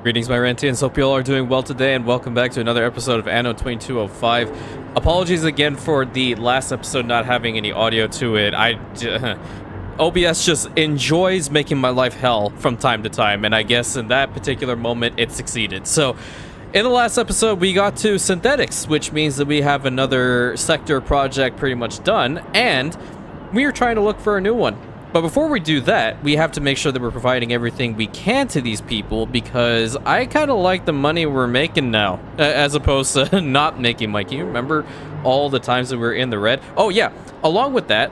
Greetings, my Rantians. Hope you all are doing well today, and welcome back to another episode of Anno 2205. Apologies again for the last episode not having any audio to it. OBS just enjoys making my life hell from time to time, and I guess in that particular moment, it succeeded. So, in the last episode, we got to synthetics, which means that we have another sector project pretty much done, and we are trying to look for a new one. But before we do that, we have to make sure that we're providing everything we can to these people, because I kind of like the money we're making now, as opposed to not making money. Can you remember all the times that we were in the red? Oh yeah, along with that,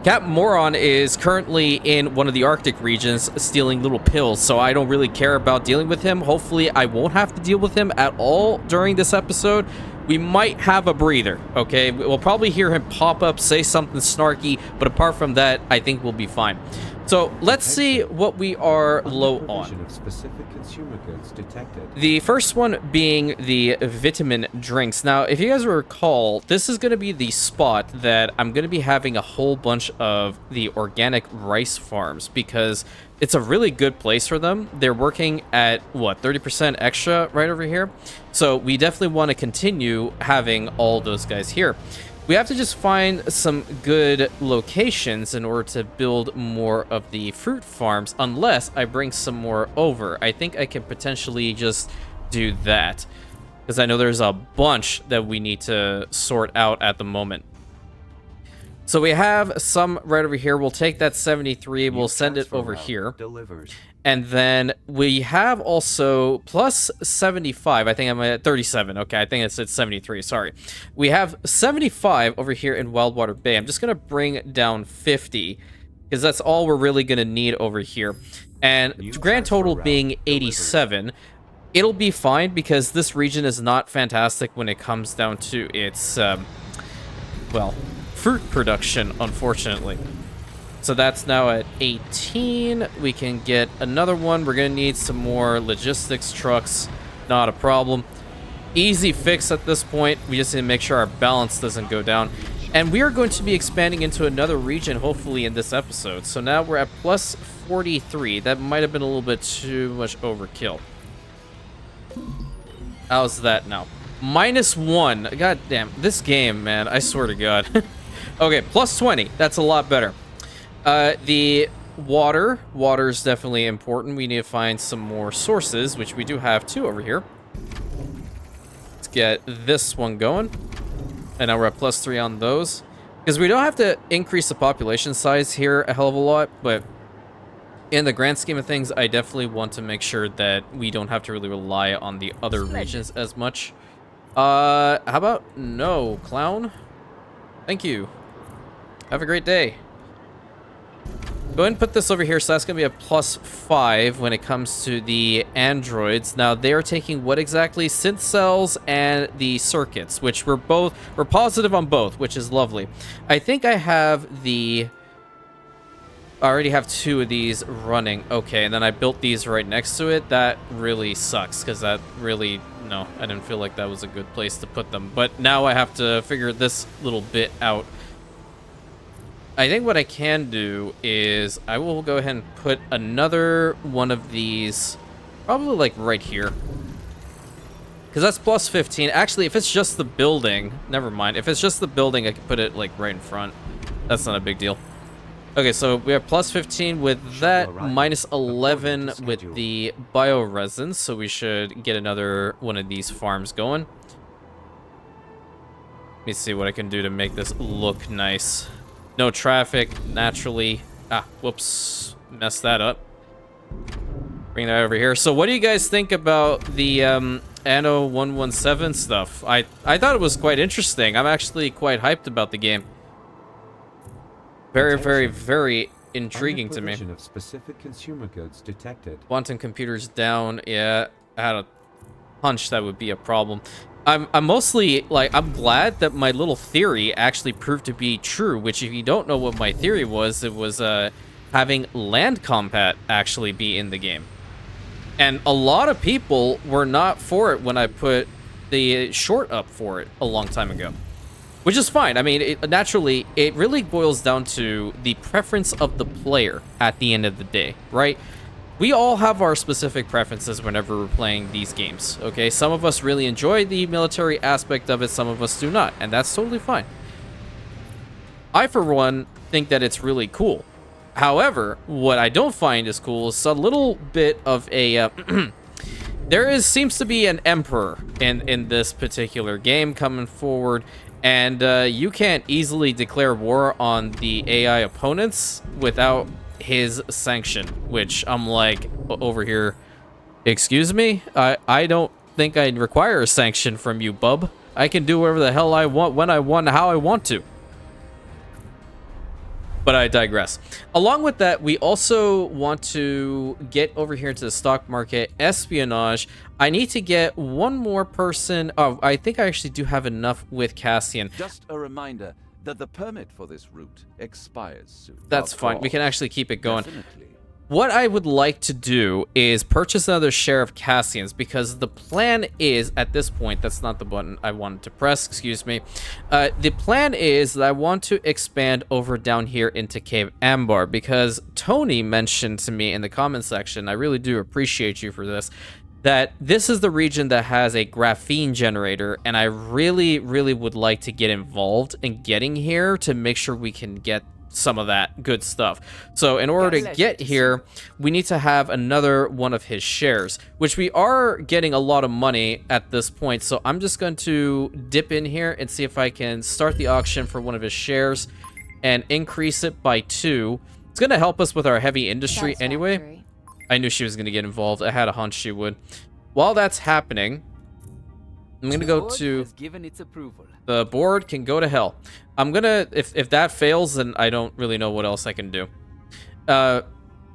Captain Moron is currently in one of the Arctic regions stealing little pills, so I don't really care about dealing with him. Hopefully I won't have to deal with him at all during this episode. We might have a breather, okay? We'll probably hear him pop up, say something snarky, but apart from that, I think we'll be fine. So let's see what we are low on. Of specific consumer goods detected. The first one being the vitamin drinks. Now, if you guys recall, this is going to be the spot that I'm going to be having a whole bunch of the organic rice farms, because it's a really good place for them. They're working at, what, 30% extra right over here? So we definitely want to continue having all those guys here. We have to just find some good locations in order to build more of the fruit farms, unless I bring some more over. I think I can potentially just do that, because I know there's a bunch that we need to sort out at the moment. So we have some right over here. We'll take that 73. We'll send it over here. Delivers. And then we have also plus 75. I think I'm at 37. Okay, I think it's at 73. Sorry. We have 75 over here in Wildwater Bay. I'm just going to bring down 50, because that's all we're really going to need over here. And grand total being 87. It'll be fine, because this region is not fantastic when it comes down to its, well, fruit production, unfortunately. So that's now at 18. We can get another one. We're going to need some more logistics trucks. Not a problem. Easy fix at this point. We just need to make sure our balance doesn't go down. And we are going to be expanding into another region, hopefully, in this episode. So now we're at plus 43. That might have been a little bit too much overkill. How's that now? -1. God damn. This game, man. I swear to God. Okay, plus 20. That's a lot better. The water is definitely important. We need to find some more sources, which we do have 2 over here. Let's get this one going. And now we're at plus 3 on those, because we don't have to increase the population size here a hell of a lot, but in the grand scheme of things, I definitely want to make sure that we don't have to really rely on the other regions as much. How about no, clown? Thank you. Have a great day. Go ahead and put this over here, so that's going to be a plus 5 when it comes to the androids. Now, they are taking what exactly? Synth cells and the circuits, which we're positive on both, which is lovely. I think I have the... I already have 2 of these running. Okay, and then I built these right next to it. That really sucks, because that really... No, I didn't feel like that was a good place to put them. But now I have to figure this little bit out. I think what I can do is I will go ahead and put another one of these, probably like right here, because that's plus 15. Actually, if it's just the building, never mind. If it's just the building, I can put it like right in front. That's not a big deal. Okay, so we have plus 15 with that, minus 11 with the bioresin, so we should get another one of these farms going. Let me see what I can do to make this look nice. No traffic, naturally. Ah, whoops. Messed that up. Bring that over here. So what do you guys think about the Anno 117 stuff? I thought it was quite interesting. I'm actually quite hyped about the game. Very, very, very intriguing to me. Of specific consumer goods detected. Quantum computers down. Yeah, I had a hunch that would be a problem. I'm mostly, like, I'm glad that my little theory actually proved to be true, which if you don't know what my theory was, it was having land combat actually be in the game. And a lot of people were not for it when I put the short up for it a long time ago. Which is fine. I mean, naturally, it really boils down to the preference of the player at the end of the day, right? we all have our specific preferences whenever we're playing these games, okay? Some of us really enjoy the military aspect of it, some of us do not, and that's totally fine. I, for one, think that it's really cool. However, what I don't find is cool is a little bit of a... seems to be an emperor in this particular game coming forward, and you can't easily declare war on the AI opponents without his sanction, which I'm like, over here, excuse me? I don't think I require a sanction from you, bub. I can do whatever the hell I want, when I want, how I want to. But I digress. Along with that, we also want to get over here into the stock market, espionage. I need to get one more person. Oh, I think I actually do have enough with Cassian. Just a reminder that the permit for this route expires soon. That's fine. We can actually keep it going. Definitely. What I would like to do is purchase another share of Cassian's, because the plan is, at this point, that's not the button I wanted to press, excuse me. The plan is that I want to expand over down here into Cave Ambar, because Tony mentioned to me in the comment section, I really do appreciate you for this, that this is the region that has a graphene generator, and I really, really would like to get involved in getting here to make sure we can get some of that good stuff. So in order to get here, we need to have another one of his shares, which we are getting a lot of money at this point. So I'm just going to dip in here and see if I can start the auction for one of his shares and increase it by 2. It's going to help us with our heavy industry anyway. I knew she was going to get involved. I had a hunch she would. While that's happening, I'm going to go to... The board can go to hell. I'm going to... If that fails, then I don't really know what else I can do. I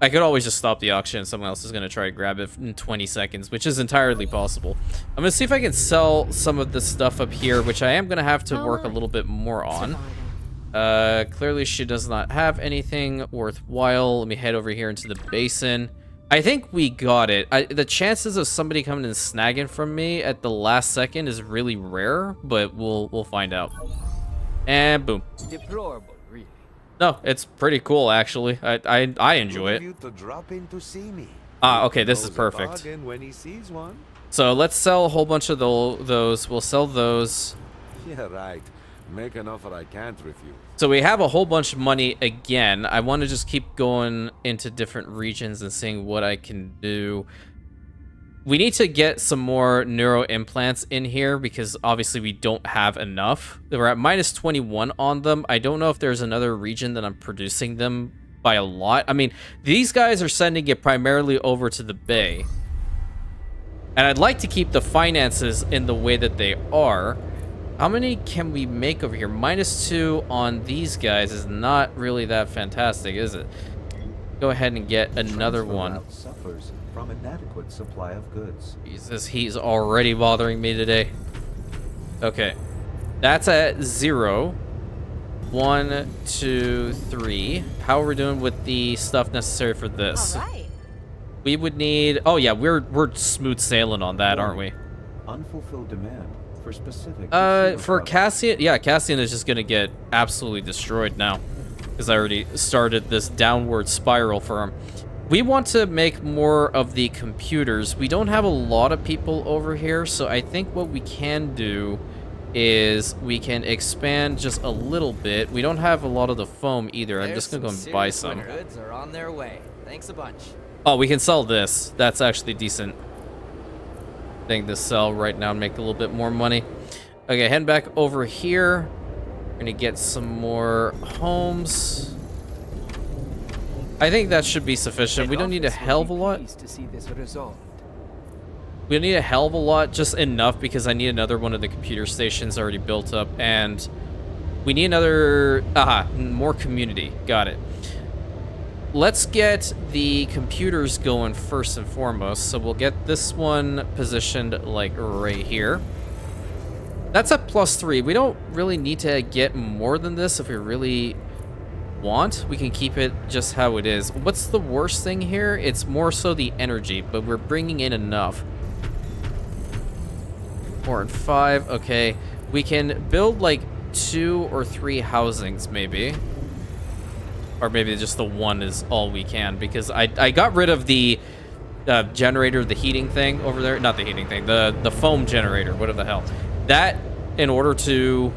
could always just stop the auction and someone else is going to try to grab it in 20 seconds, which is entirely possible. I'm going to see if I can sell some of this stuff up here, which I am going to have to work a little bit more on. Clearly she does not have anything worthwhile. Let me head over here into the basin. I think we got it. The chances of somebody coming and snagging from me at the last second is really rare, but we'll find out. And boom. Deplorable, really. No, it's pretty cool actually. I enjoy it. Okay, this is perfect. So let's sell a whole bunch of those. We'll sell those. Yeah, right. Make an offer I can't refuse. So we have a whole bunch of money again. I want to just keep going into different regions and seeing what I can do. We need to get some more neuro implants in here because obviously we don't have enough. We're at minus 21 on them. I don't know if there's another region that I'm producing them by a lot. I mean, these guys are sending it primarily over to the bay. And I'd like to keep the finances in the way that they are. How many can we make over here? Minus 2 on these guys is not really that fantastic, is it? Go ahead and get another one. Suffers from inadequate supply of goods. Jesus, he's already bothering me today. Okay. That's at 0. 1, 2, 3. How are we doing with the stuff necessary for this? All right. We would need... Oh, yeah, we're smooth sailing on that, aren't we? Unfulfilled demand. For specific for Cassian, yeah, Cassian is just gonna get absolutely destroyed now because I already started this downward spiral for him. We want to make more of the computers. We don't have a lot of people over here, so I think what we can do is we can expand just a little bit. We don't have a lot of the foam either. I'm just gonna go and buy some. Goods are on their way. Thanks a bunch. Oh, we can sell this. That's actually decent thing to sell right now and make a little bit more money. Okay, heading back over here. We're gonna get some more homes. I think that should be sufficient. We don't need a hell of a lot. We don't need a hell of a lot, just enough because I need another one of the computer stations already built up, and we need another more community. Got it. Let's get the computers going first and foremost. So we'll get this one positioned like right here. That's at +3. We don't really need to get more than this if we really want. We can keep it just how it is. What's the worst thing here? It's more so the energy, but we're bringing in enough. 4 and 5. Okay. We can build like 2 or 3 housings maybe. Or maybe just the one is all we can, because I got rid of the generator, the heating thing over there. Not the heating thing, the foam generator, whatever the hell. That, in order to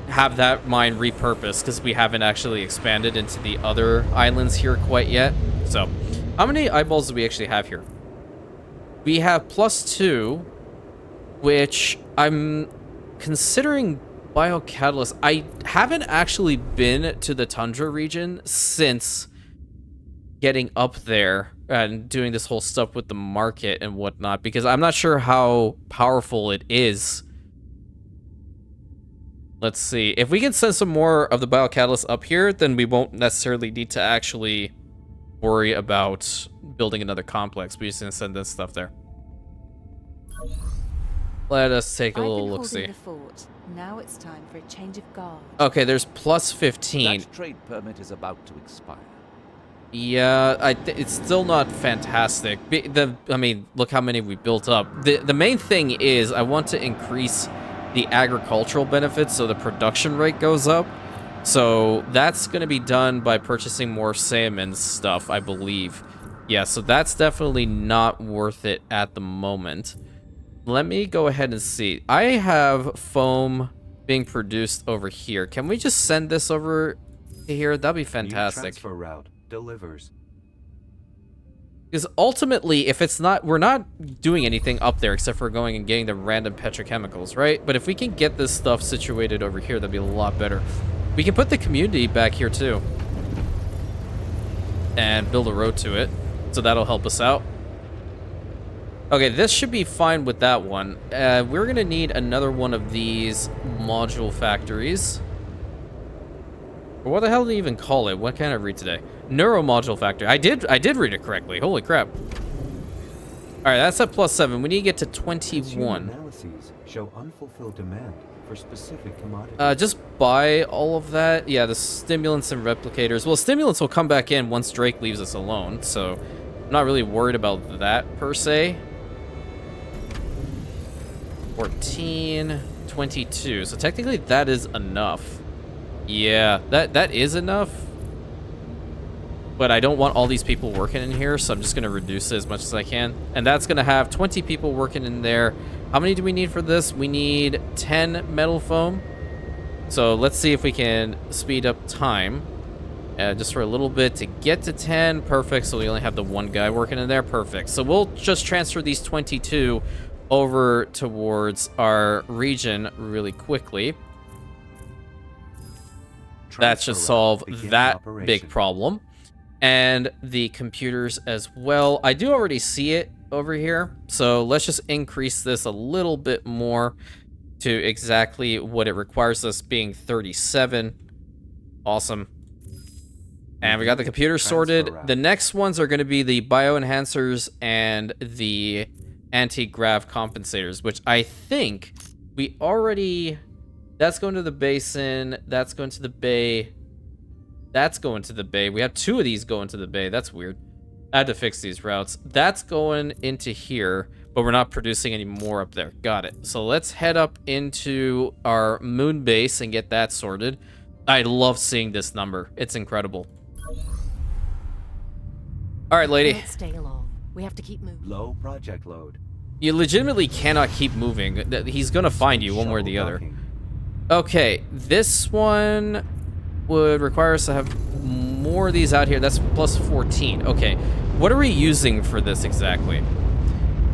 have that mine repurposed, because we haven't actually expanded into the other islands here quite yet. So, how many eyeballs do we actually have here? We have +2, which I'm considering biocatalyst. I haven't actually been to the Tundra region since getting up there and doing this whole stuff with the market and whatnot, because I'm not sure how powerful it is. Let's see. If we can send some more of the biocatalysts up here, then we won't necessarily need to actually worry about building another complex. We just gonna send this stuff there. Let us take a little look-see. Now it's time for a change of guard. Okay, there's +15. That trade permit is about to expire. Yeah, it's still not fantastic. I mean, look how many we built up. The main thing is I want to increase the agricultural benefits so the production rate goes up. So that's going to be done by purchasing more salmon stuff, I believe. Yeah, so that's definitely not worth it at the moment. Let me go ahead and see. I have foam being produced over here. Can we just send this over to here? That'd be fantastic. New transfer route delivers. Because ultimately, if it's not, we're not doing anything up there except for going and getting the random petrochemicals, right? But if we can get this stuff situated over here, that'd be a lot better. We can put the community back here too. And build a road to it. So that'll help us out. Okay, this should be fine with that one. We're gonna need another one of these module factories. Or what the hell do you even call it? What can I read today? Neuromodule factory. I did read it correctly. Holy crap. Alright, that's at +7. We need to get to 21. Analyses show unfulfilled demand for specific commodities. Just buy all of that. Yeah, the stimulants and replicators. Well, stimulants will come back in once Drake leaves us alone, so I'm not really worried about that per se. 14, 22. So technically that is enough. Yeah, that is enough. But I don't want all these people working in here, so I'm just going to reduce it as much as I can. And that's going to have 20 people working in there. How many do we need for this? We need 10 metal foam. So let's see if we can speed up time. Just for a little bit to get to 10. Perfect. So we only have the one guy working in there. Perfect. So we'll just transfer these 22 over towards our region really quickly. That should solve that big problem. And the computers as well. I do already see it over here. So let's just increase this a little bit more to exactly what it requires, us being 37. Awesome. And we got the computers sorted. The next ones are going to be the bioenhancers and the anti-grav compensators, which I think we already... That's going to the basin. That's going to the bay. That's going to the bay. We have 2 of these going to the bay. That's weird. I had to fix these routes. That's going into here, but we're not producing any more up there. Got it. So let's head up into our moon base and get that sorted. I love seeing this number. It's incredible. All right, lady. Can't stay long. We have to keep moving. Low project load. You legitimately cannot keep moving. He's going to find you one way or the other. Okay, this one would require us to have more of these out here. That's +14. Okay, what are we using for this exactly?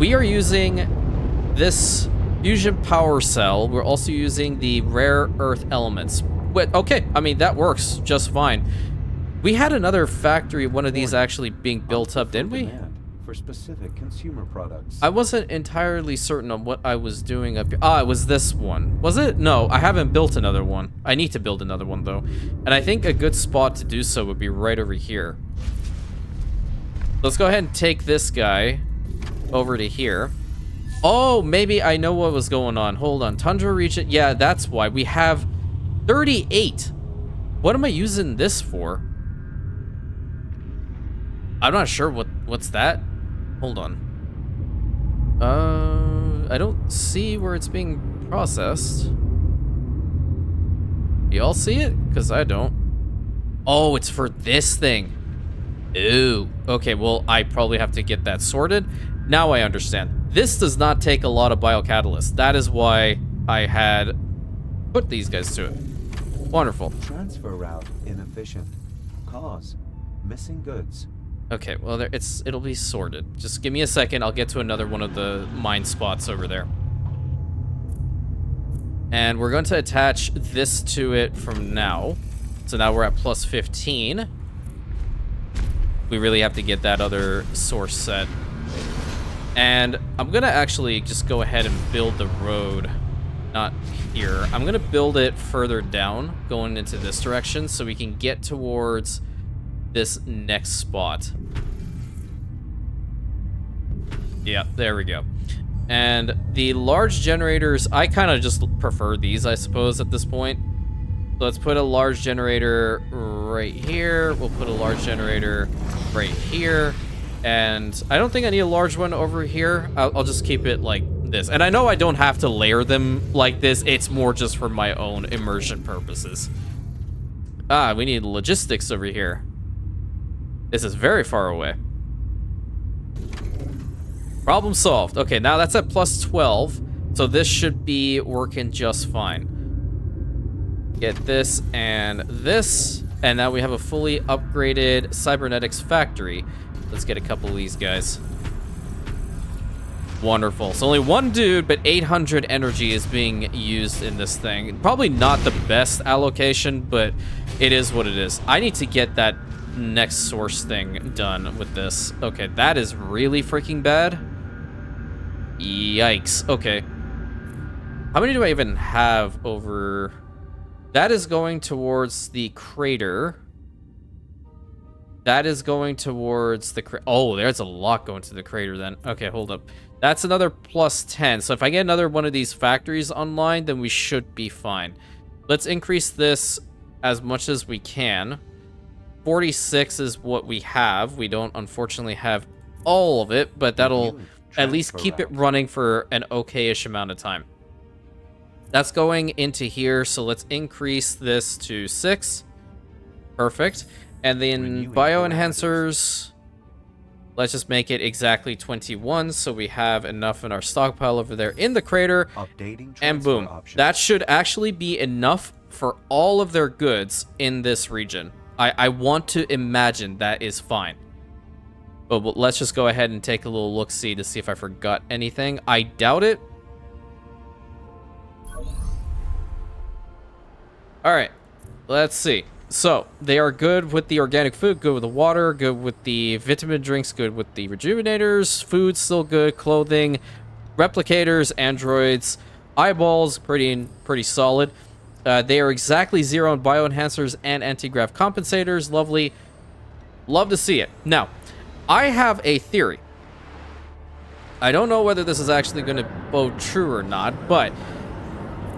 We are using this fusion power cell. We're also using the rare earth elements. But okay, I mean, that works just fine. We had another factory, one of these actually being built up, didn't we? For specific consumer products. I wasn't entirely certain on what I was doing up here. Ah, it was this one. Was it? No, I haven't built another one. I need to build another one, though. And I think a good spot to do so would be right over here. Let's go ahead and take this guy over to here. Oh, maybe I know what was going on. Hold on. Tundra region. Yeah, that's why. We have 38. What am I using this for? I'm not sure what's that. Hold on. I don't see where it's being processed. Y'all see it? Because I don't. Oh, it's for this thing. Ooh. Okay, well, I probably have to get that sorted. Now I understand. This does not take a lot of biocatalysts. That is why I had put these guys to it. Wonderful. Transfer route inefficient. Cause missing goods. Okay, well, there, it'll be sorted. Just give me a second. I'll get to another one of the mine spots over there. And we're going to attach this to it from now. So now we're at plus 15. We really have to get that other source set. And I'm going to actually just go ahead and build the road. Not here. I'm going to build it further down, going into this direction, so we can get towards this next spot. Yeah, there we go. And the large generators, I kind of just prefer these, I suppose, at this point. So let's put a large generator right here. We'll put a large generator right here. And I don't think I need a large one over here. I'll just keep it like this. And I know I don't have to layer them like this. It's more just for my own immersion purposes. Ah, we need logistics over here. This is very far away. Problem solved. Okay, now that's at plus 12. So this should be working just fine. Get this and this. And now we have a fully upgraded cybernetics factory. Let's get a couple of these guys. Wonderful. So only one dude, but 800 energy is being used in this thing. Probably not the best allocation, but it is what it is. I need to get that next source thing done with this. Okay, that is really freaking bad. Yikes. Okay. How many do I even have over? That is going towards the crater. That is going towards the oh, there's a lot going to the crater then. Okay, hold up. That's another plus 10. So if I get another one of these factories online, then we should be fine. Let's increase this as much as we can. 46 is what we have. We don't unfortunately have all of it, but that'll at least keep it running for an okay-ish amount of time. That's going into here, so let's increase this to 6. Perfect. And then bioenhancers, let's just make it exactly 21, so we have enough in our stockpile over there in the crater. And boom, that should actually be enough for all of their goods in this region. I want to imagine that is fine. But let's just go ahead and take a little look-see to see if I forgot anything. I doubt it. All right, let's see. So, they are good with the organic food, good with the water, good with the vitamin drinks, good with the rejuvenators, food still good, clothing, replicators, androids, eyeballs, pretty solid. They are exactly 0 on bioenhancers and anti-grav compensators. Lovely. Love to see it. Now, I have a theory. I don't know whether this is actually going to bode true or not, but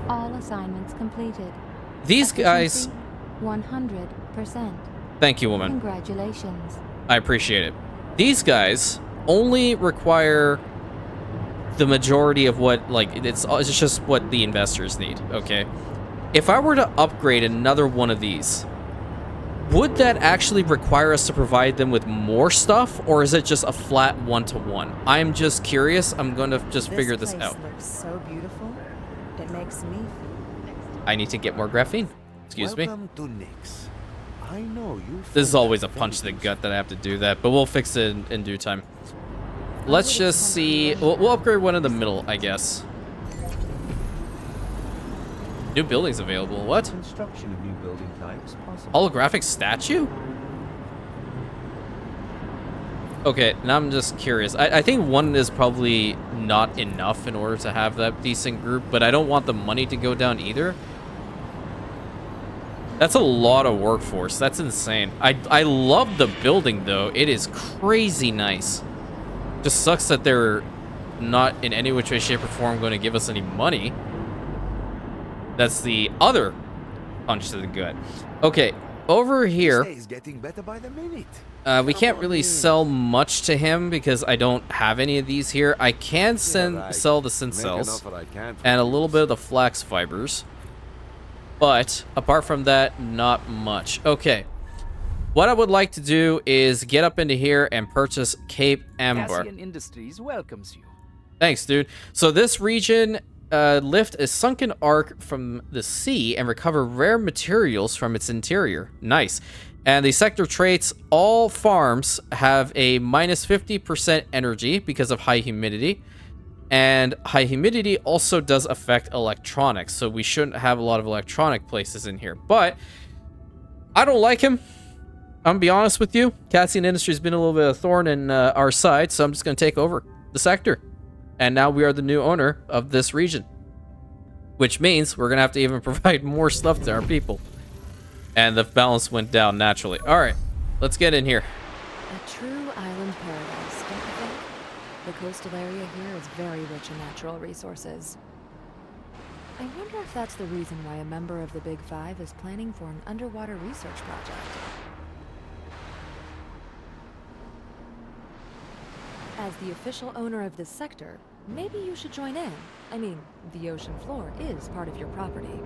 All assignments completed. these guys... 100%. Thank you, woman. Congratulations. I appreciate it. These guys only require the majority of what, like, it's just what the investors need, okay? If I were to upgrade another one of these, would that actually require us to provide them with more stuff, or is it just a flat 1-to-1? I'm just curious. I'm going to just figure this out. This place looks so beautiful. It makes me feel... I need to get more graphene. Excuse me. Welcome to Nyx. I know you. This is always a punch to the gut that I have to do that, but we'll fix it in due time. Let's just see. We'll upgrade one in the middle, I guess. New buildings available. What? Construction of new building types possible. Holographic statue? Okay, now I'm just curious. I think one is probably not enough in order to have that decent group, but I don't want the money to go down either. That's a lot of workforce. That's insane. I love the building, though. It is crazy nice. Just sucks that they're not in any which way, shape, or form going to give us any money. That's the other punch to the gut. Okay, over here, He's getting better by the minute. we can't really sell much to him because I don't have any of these here. I can sell the synth cells and a little bit of the flax fibers. But apart from that, not much. Okay. What I would like to do is get up into here and purchase Cape Ambar. Cassian Industries welcomes you. Thanks, dude. So this region lift a sunken arc from the sea and recover rare materials from its interior. Nice. And the sector traits, all farms have a minus 50% energy because of high humidity. And high humidity also does affect electronics, so we shouldn't have a lot of electronic places in here. But I don't like him. I'm gonna be honest with you. Cassian Industries has been a little bit of a thorn in our side, so I'm just gonna take over the sector. And now we are the new owner of this region, which means we're gonna have to even provide more stuff to our people. And the balance went down naturally. All right, let's get in here. A true island paradise, don't you think? The coastal area here is very rich in natural resources. I wonder if that's the reason why a member of the Big Five is planning for an underwater research project. As the official owner of this sector, maybe you should join in. I mean, the ocean floor is part of your property.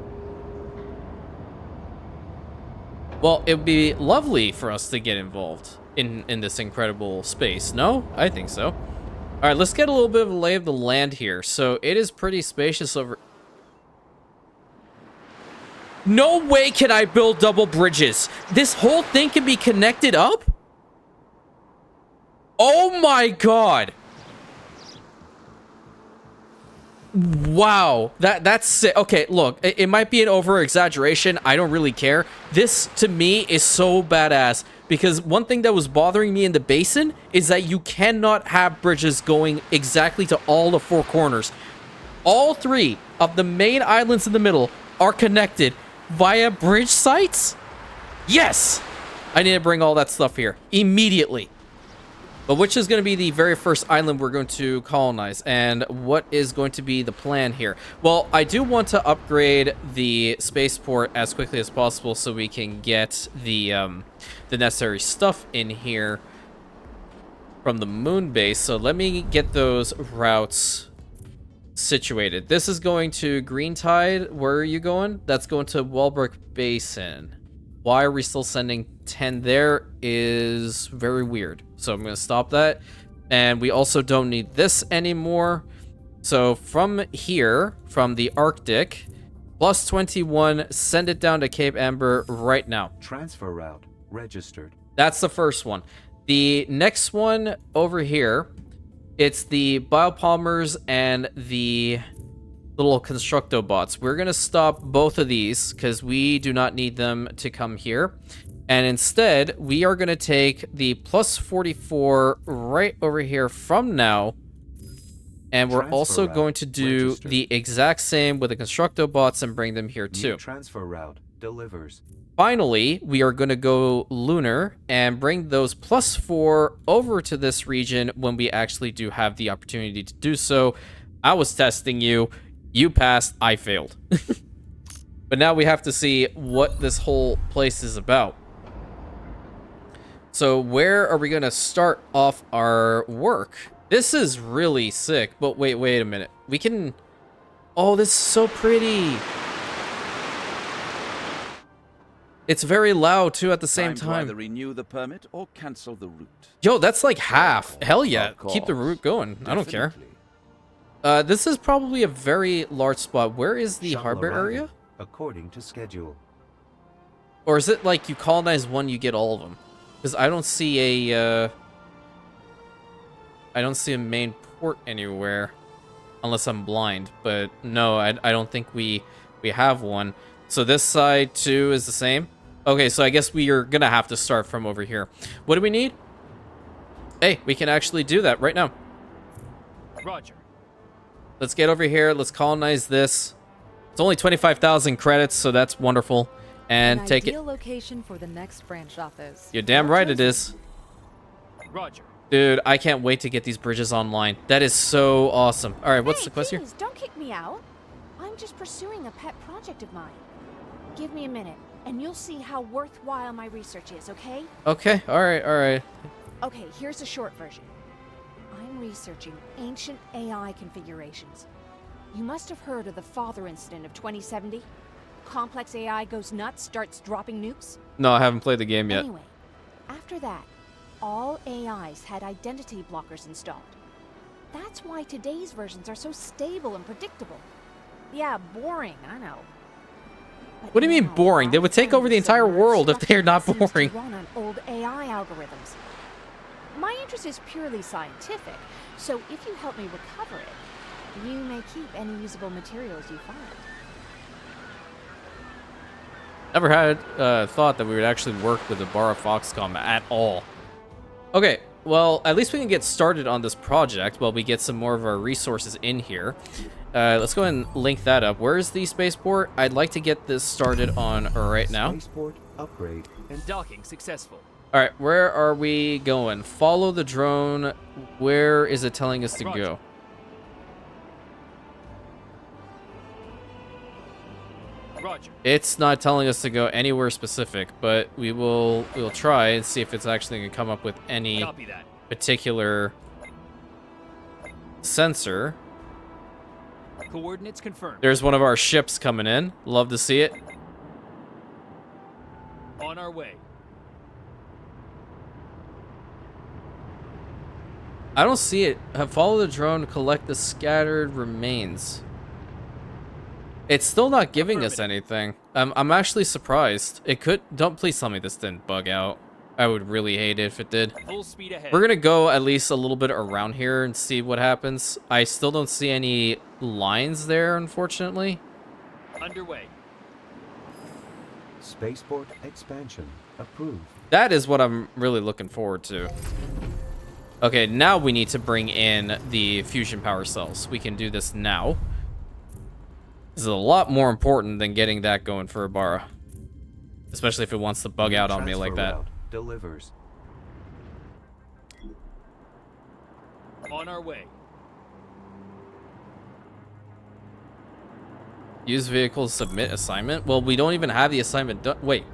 Well, it would be lovely for us to get involved in this incredible space. No? I think so. All right, let's get a little bit of a lay of the land here. So it is pretty spacious over... No way can I build double bridges. This whole thing can be connected up? Oh my god. Wow, that's sick. Okay, look, it might be an over-exaggeration. I don't really care. This, to me, is so badass. Because one thing that was bothering me in the basin is that you cannot have bridges going exactly to all the four corners. All three of the main islands in the middle are connected via bridge sites? Yes! I need to bring all that stuff here immediately. But which is going to be the very first island we're going to colonize, and what is going to be the plan here? Well, I do want to upgrade the spaceport as quickly as possible so we can get the necessary stuff in here from the moon base. So let me get those routes situated. This is going to Green Tide. Where are you going? That's going to Walbrook Basin. Why are we still sending 10 there is very weird. So I'm going to stop that. And we also don't need this anymore. So from here, from the Arctic, plus 21, send it down to Cape Ambar right now. Transfer route registered. That's the first one. The next one over here, it's the biopolymers and the little constructo bots. We're going to stop both of these because we do not need them to come here. And instead, we are going to take the plus 44 right over here from now. And we're also going to do the exact same with the constructo bots and bring them here too. New transfer route delivers. Finally, we are going to go lunar and bring those plus 4 over to this region when we actually do have the opportunity to do so. I was testing you. You passed. I failed. But now we have to see what this whole place is about. So where are we going to start off our work? This is really sick. But wait a minute. We can... Oh, this is so pretty. It's very loud, too, at the same time. To either renew the permit or cancel the route. Yo, that's like half. Hell yeah. Keep the route going. I don't care. This is probably a very large spot. Where is the harbor area? According to schedule. Or is it like you colonize one, you get all of them? Because I don't see a... I don't see a main port anywhere. Unless I'm blind. But no, I don't think we have one. So this side, too, is the same? Okay, so I guess we are going to have to start from over here. What do we need? Hey, we can actually do that right now. Roger. Let's get over here. Let's colonize this. It's only 25,000 credits, so that's wonderful. And take it. Ideal location for the next branch office. You're damn right it is. Roger. Dude, I can't wait to get these bridges online. That is so awesome. All right, what's the quest here? Please, don't kick me out. I'm just pursuing a pet project of mine. Give me a minute, and you'll see how worthwhile my research is, okay? Okay, all right. Okay, here's the short version. I'm researching ancient AI configurations. You must have heard of the Father incident of 2070. Complex AI goes nuts, starts dropping nukes. No, I haven't played the game yet. Anyway, After that, all AIs had identity blockers installed. That's why today's versions are so stable and predictable. Yeah, boring, I know. But What do you mean now, boring? They would take over the entire world if they're not seems to boring. run on old AI algorithms. My interest is purely scientific, so if you help me recover it, you may keep any usable materials you find. Never had thought that we would actually work with the Barra Foxcom at all. Okay, well, at least we can get started on this project while we get some more of our resources in here. Let's go ahead and link that up. Where is the spaceport? I'd like to get this started on right now. Spaceport upgrade and Docking successful. All right, where are we going? Follow the drone. Where is it telling us to go? Roger. It's not telling us to go anywhere specific, but we'll try and see if it's actually going to come up with any Copy that. particular sensor. Coordinates confirmed. There's one of our ships coming in. Love to see it. On our way. I don't see it. Follow the drone, collect the scattered remains. It's still not giving us anything. I'm actually surprised. It could. Don't please tell me this didn't bug out. I would really hate it if it did. Full speed ahead. We're gonna go at least a little bit around here and see what happens. I still don't see any lines there, unfortunately. Underway. spaceport expansion approved. That is what I'm really looking forward to. Okay, now we need to bring in the fusion power cells. We can do this now. This is a lot more important than getting that going for Ibarra. Especially if it wants to bug out on me like that. Delivers. On our way. Use vehicle, submit assignment? Well, we don't even have the assignment done. Wait.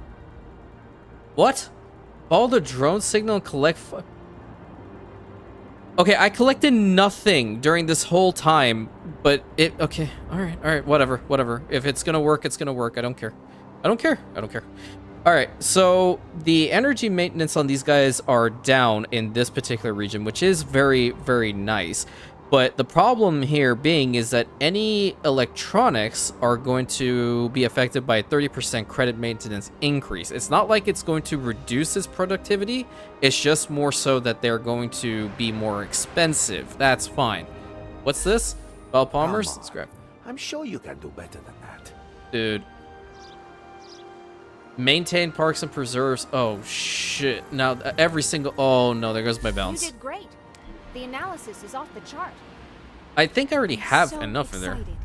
What? Follow the drone signal and collect... Okay, I collected nothing during this whole time, but it... Okay, alright, whatever. If it's gonna work, it's gonna work. I don't care. I don't care. Alright, so the energy maintenance on these guys are down in this particular region, which is very, very nice. But the problem here being is that any electronics are going to be affected by a 30% credit maintenance increase. It's not like it's going to reduce its productivity. It's just more so that they're going to be more expensive. That's fine. What's this? Bell Palmers? Let's grab. I'm sure you can do better than that. Dude. Maintain parks and preserves. Oh, shit. Now, every single... Oh, no, there goes my balance. You did great. The analysis is off the chart. I think I already have So enough of there. excited.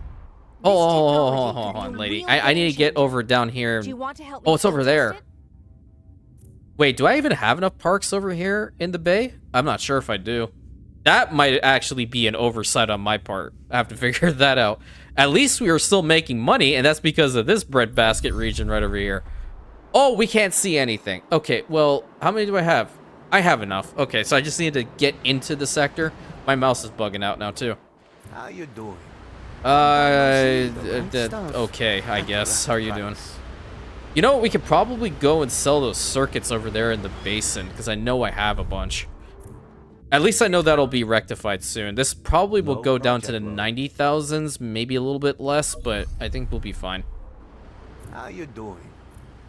Oh, This technology hold could be on, a lady. real I need to get game over down here. changer. Do you want to help me Oh, it's over field there. test it? Wait, do I even have enough parks over here in the bay? I'm not sure if I do. That might actually be an oversight on my part. I have to figure that out. At least we are still making money, and that's because of this breadbasket region right over here. Oh, we can't see anything. Okay, well, how many do I have? I have enough. Okay, so I just need to get into the sector. My mouse is bugging out now, too. How you doing? Okay, I guess. How are you doing? You know what? We could probably go and sell those circuits over there in the basin, because I know I have a bunch. At least I know that'll be rectified soon. This probably will go down to the 90,000s, maybe a little bit less, but I think we'll be fine. How you doing?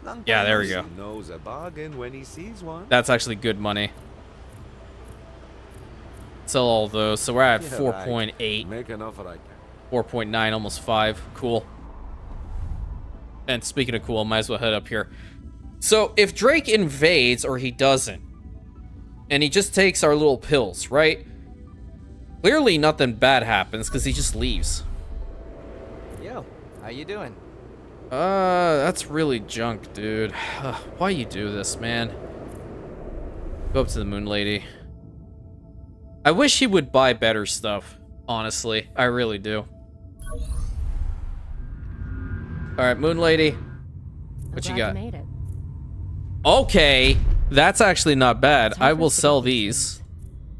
Long Yeah, time there no we go. see. Knows a bargain when he sees one. That's actually good money. Sell all those. So we're at Yeah, 4.8, Make an offer I can. 4.9, almost 5. Cool. And speaking of cool, might as well head up here. So if Drake invades or he doesn't, and he just takes our little pills, right? Clearly nothing bad happens because he just leaves. Yo, how you doing? That's really junk, dude. Why you do this, man? Go up to the moon lady. I wish he would buy better stuff, honestly. I really do. Alright, moon lady. What you got? Made it. Okay, that's actually not bad. Time I for will us to sell get these these.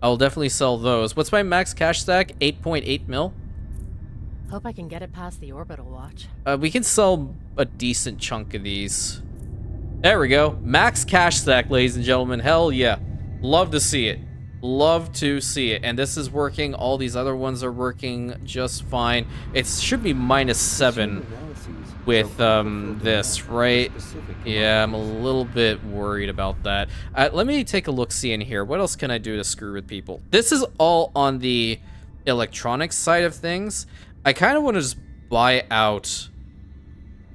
I will definitely sell those. What's my max cash stack? 8.8 mil? Hope I can get it past the orbital watch. We can sell a decent chunk of these. There we go. Max cash stack, ladies and gentlemen. Hell yeah. Love to see it. Love to see it. And this is working. All these other ones are working just fine. It should be -7 with this, right? Yeah, I'm a little bit worried about that. Let me take a look-see in here. What else can I do to screw with people? This is all on the electronics side of things. I kind of want to just buy out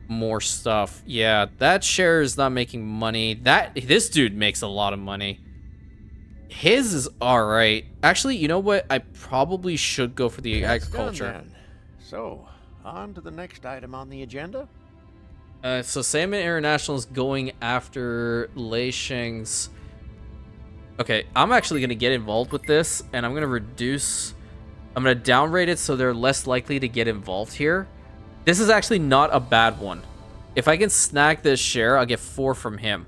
more stuff. Yeah, that share is not making money. This dude makes a lot of money. His is all right. Actually, you know what? I probably should go for the agriculture. Done, then. So, on to the next item on the agenda. So Salmon International is going after Lei Sheng's. Okay, I'm actually going to get involved with this, and I'm going to reduce. I'm going to downrate it so they're less likely to get involved here. This is actually not a bad one. If I can snag this share, I'll get 4 from him,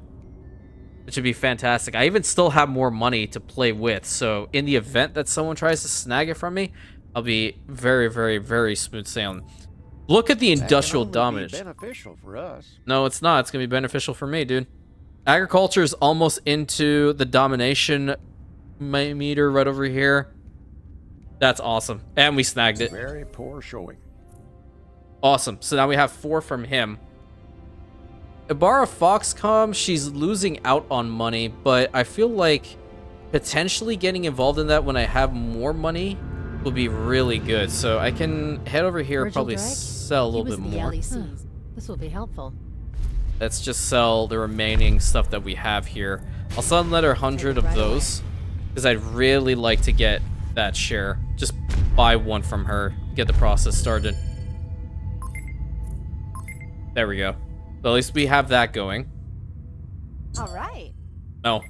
which would be fantastic. I even still have more money to play with, so in the event that someone tries to snag it from me, I'll be very, very, very smooth sailing. Look at the industrial domination. Beneficial for us. No, it's not. It's going to be beneficial for me, dude. Agriculture is almost into the domination meter right over here. That's awesome. And we snagged it. Very poor showing. Awesome. So now we have 4 from him. Ibarra Foxcom, she's losing out on money, but I feel like potentially getting involved in that when I have more money will be really good. So I can head over here, Virgil probably Drake? sell a little bit more. This will be helpful. Let's just sell the remaining stuff that we have here. I'll sell another 100 of those because I'd really like to get that share. Just buy one from her, get the process started. There we go. So at least we have that going. All right. Oh.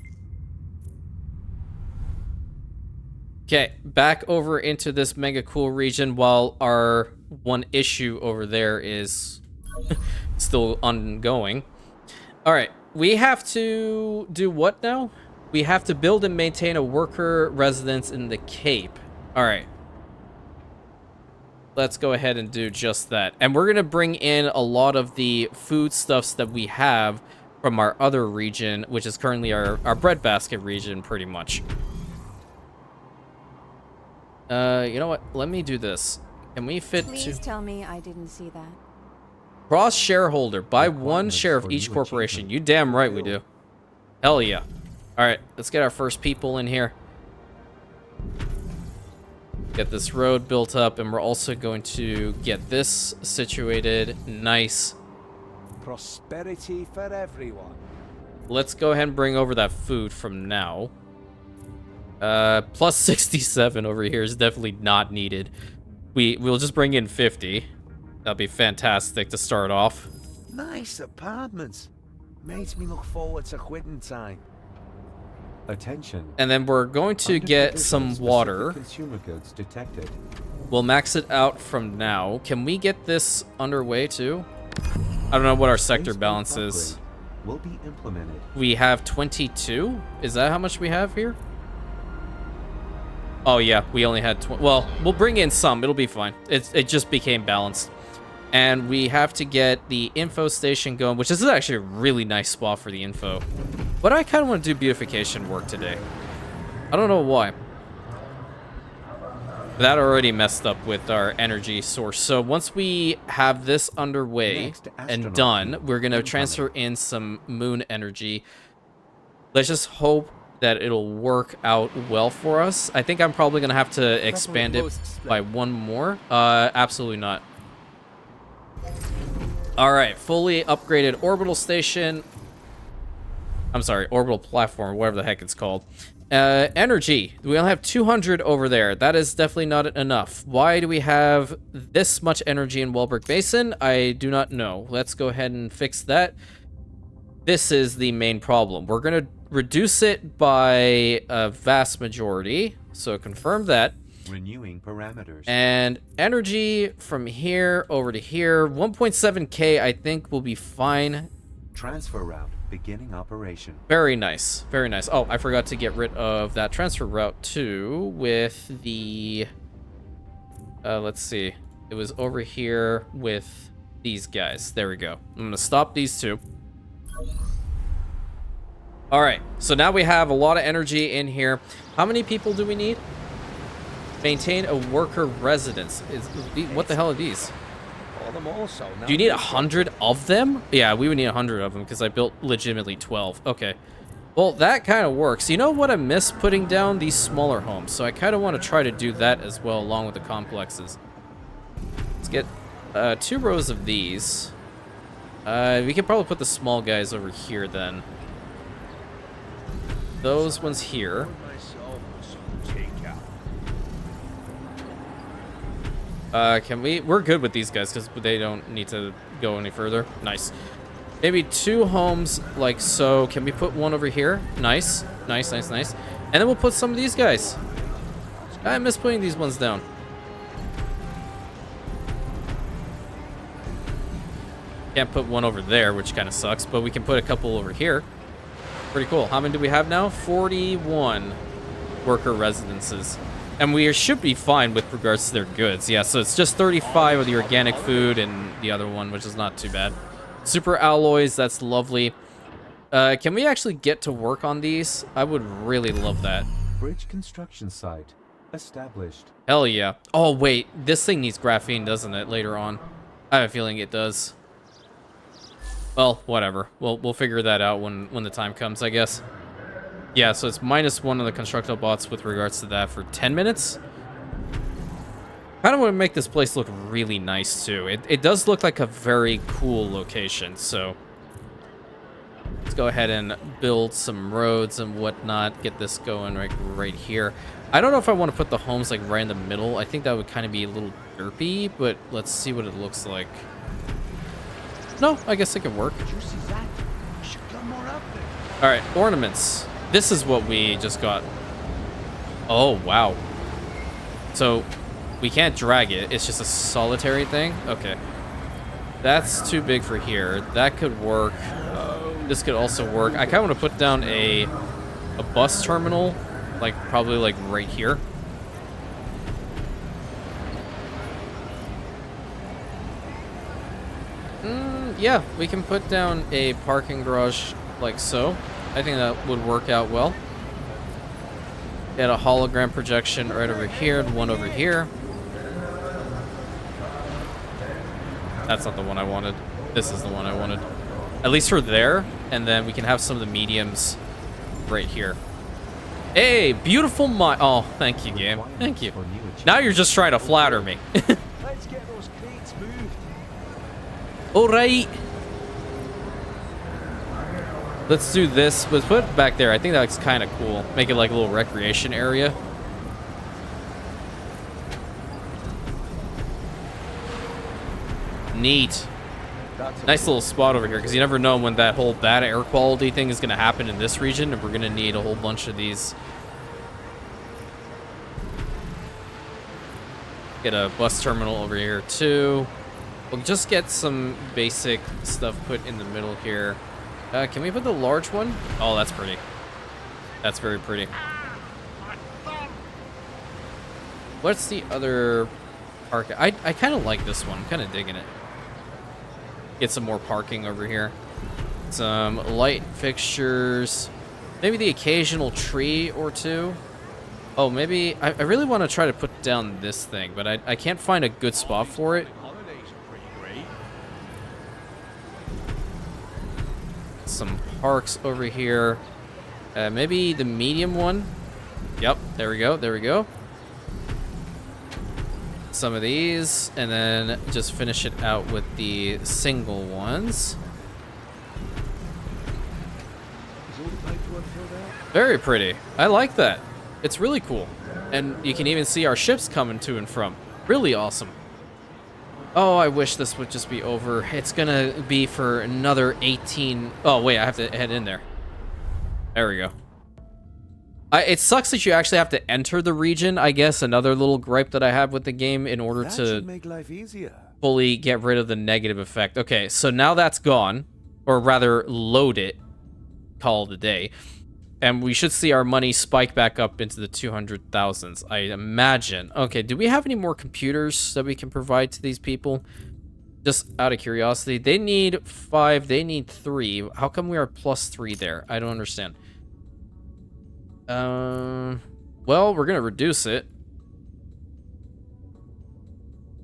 Okay, back over into this mega cool region while our one issue over there is still ongoing. All right, we have to do what now? We have to build and maintain a worker residence in the Cape. All right. Let's go ahead and do just that. And we're going to bring in a lot of the foodstuffs that we have from our other region, which is currently our breadbasket region, pretty much. You know what? Let me do this. Can we fit Please tell me I didn't see that. Cross shareholder. Buy 1 share of each corporation. You damn right we do. Hell yeah. All right, let's get our first people in here. Get this road built up, and we're also going to get this situated. Nice. Prosperity for everyone. Let's go ahead and bring over that food from now. Plus 67 over here is definitely not needed. We'll just bring in 50. That'll be fantastic to start off. Nice apartments. Makes me look forward to quitting time. Attention. And then we're going to get some water. Consumer goods detected. We'll max it out from now. Can we get this underway too? I don't know what our sector balance is. Will be implemented. We have 22. Is that how much we have here? Oh yeah, we only had 20. Well, we'll bring in some. It'll be fine. It just became balanced. And we have to get the info station going, which is actually a really nice spot for the info. But I kind of want to do beautification work today. I don't know why. That already messed up with our energy source. So once we have this underway and done, we're going to transfer in some moon energy. Let's just hope that it'll work out well for us. I think I'm probably going to have to expand it by 1 more. Absolutely not. All right, fully upgraded orbital station. I'm sorry, orbital platform, whatever the heck it's called. Energy. We only have 200 over there. That is definitely not enough. Why do we have this much energy in Welberg Basin? I do not know. Let's go ahead and fix that. This is the main problem. We're going to reduce it by a vast majority. So confirm that. Renewing parameters. And energy from here over to here. 1.7k I think will be fine. Transfer route beginning operation. Very nice. Very nice. Oh, I forgot to get rid of that transfer route too with the... let's see. It was over here with these guys. There we go. I'm going to stop these two. All right, so now we have a lot of energy in here. How many people do we need? Maintain a worker residence. What the hell are these? Do you need 100 of them? Yeah, we would need 100 of them because I built legitimately 12. Okay. Well, that kind of works. You know what I miss? Putting down these smaller homes. So I kind of want to try to do that as well, along with the complexes. Let's get 2 rows of these. We could probably put the small guys over here then. Those ones here. Can we? We're good with these guys because they don't need to go any further. Nice. Maybe 2 homes like so. Can we put one over here? Nice. Nice, nice, nice. And then we'll put some of these guys. I miss putting these ones down. Can't put one over there, which kind of sucks, but we can put a couple over here. Pretty cool. How many do we have now? 41 worker residences. And we should be fine with regards to their goods. Yeah, so it's just 35 of the organic food and the other one, which is not too bad. Super alloys, that's lovely. Can we actually get to work on these? I would really love that. Bridge construction site established. Hell yeah. Oh, wait. This thing needs graphene, doesn't it, later on? I have a feeling it does. Well, whatever. We'll figure that out when the time comes, I guess. Yeah, so it's -1 on the constructile bots with regards to that for 10 minutes. Kind of want to make this place look really nice, too. It does look like a very cool location, so... Let's go ahead and build some roads and whatnot. Get this going right here. I don't know if I want to put the homes, like, right in the middle. I think that would kind of be a little derpy, but let's see what it looks like. No, I guess it could work. All right, ornaments. This is what we just got. Oh, wow. So, we can't drag it. It's just a solitary thing? Okay. That's too big for here. That could work. This could also work. I kind of want to put down a bus terminal, like, probably, like, right here. Yeah, we can put down a parking garage like so. I think that would work out well. Get a hologram projection right over here and one over here. That's not the one I wanted. This is the one I wanted. At least for there, and then we can have some of the mediums right here. Hey, beautiful oh, thank you, game. Thank you. Now you're just trying to flatter me. Let's get those crates moved. All right. Let's do this. Let's put it back there. I think that looks kind of cool. Make it like a little recreation area. Neat. Nice little spot over here, because you never know when that whole bad air quality thing is going to happen in this region, and we're going to need a whole bunch of these. Get a bus terminal over here, too. We'll just get some basic stuff put in the middle here. Can we put the large one? Oh, that's pretty. That's very pretty. What's the other park? I kind of like this one. I'm kind of digging it. Get some more parking over here. Some light fixtures. Maybe the occasional tree or two. Oh, maybe... I really want to try to put down this thing, but I can't find a good spot for it. Some parks over here. Maybe the medium one. Yep, there we go, there we go. Some of these, and then just finish it out with the single ones. Very pretty. I like that. It's really cool. And you can even see our ships coming to and from. Really awesome. Oh, I wish this would just be over. It's gonna be for another 18... Oh, wait, I have to head in there. There we go. It sucks that you actually have to enter the region, I guess. Another little gripe that I have with the game in order to make life easier. Fully get rid of the negative effect. Okay, so now that's gone. Or rather, load it. Call it a day. And we should see our money spike back up into the 200,000s, I imagine. Okay, do we have any more computers that we can provide to these people? Just out of curiosity, they need 5, they need 3. How come we are +3 there? I don't understand. Well, we're gonna reduce it.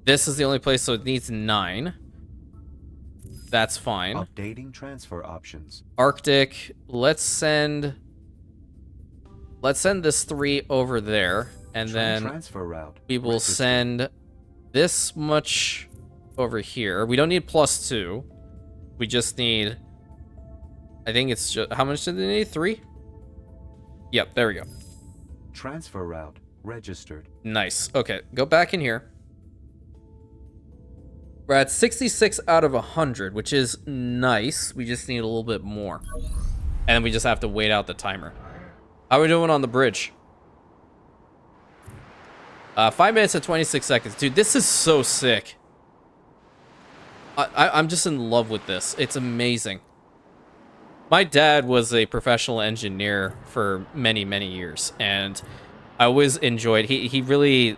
This is the only place, so it needs 9. That's fine. Updating transfer options. Arctic, let's send this 3 over there, and then transfer route. we will send this much over here. We don't need +2. We just need, I think it's just, how much do they need? 3? Yep, there we go. Transfer route registered. Nice. Okay, go back in here. We're at 66 out of 100, which is nice. We just need a little bit more. And we just have to wait out the timer. How are we doing on the bridge? 5 minutes and 26 seconds. Dude, this is so sick. I'm just in love with this. It's amazing. My dad was a professional engineer for many, many years, and I always enjoyed, he really,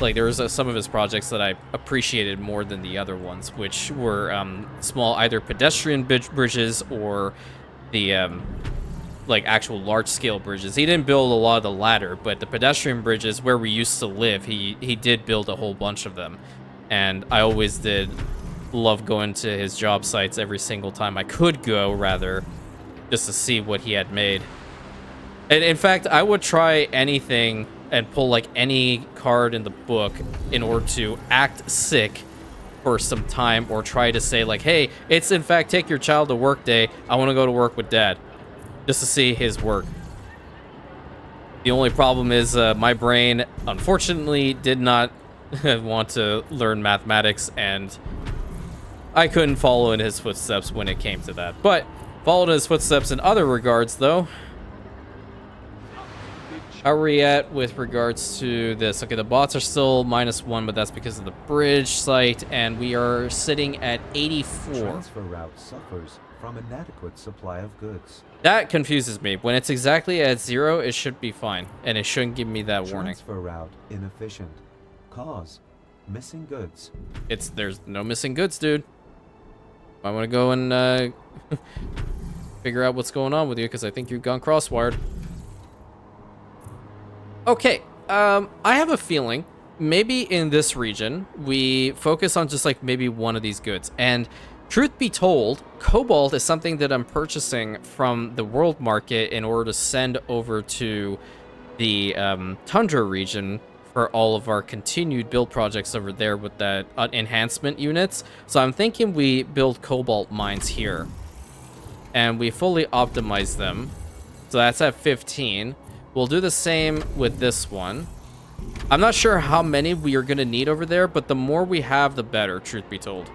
like, there was some of his projects that I appreciated more than the other ones, which were small, either pedestrian bridges or the like actual large-scale bridges. He didn't build a lot of the latter, but the pedestrian bridges where we used to live, he did build a whole bunch of them, and I always did love going to his job sites every single time I could go, rather, just to see what he had made. And in fact, I would try anything and pull like any card in the book in order to act sick for some time, or try to say like, hey, it's in fact take your child to work day, I want to go to work with dad, just to see his work. The only problem is my brain unfortunately did not want to learn mathematics, and I couldn't follow in his footsteps when it came to that. But followed in his footsteps in other regards, though. How are we at with regards to this? Okay, the bots are still -1, but that's because of the bridge site, and we are sitting at 84. Transfer route suffers from inadequate supply of goods. That confuses me. When it's exactly at 0, it should be fine, and it shouldn't give me that warning. Transfer route inefficient. Cause missing goods. There's no missing goods, dude. I want to go and figure out what's going on with you, because I think you've gone crosswired. Okay, I have a feeling maybe in this region we focus on just like maybe one of these goods. And truth be told, cobalt is something that I'm purchasing from the world market in order to send over to the Tundra region for all of our continued build projects over there with that enhancement units. So I'm thinking we build cobalt mines here and we fully optimize them. So that's at 15. We'll do the same with this one. I'm not sure how many we are going to need over there, but the more we have, the better, truth be told.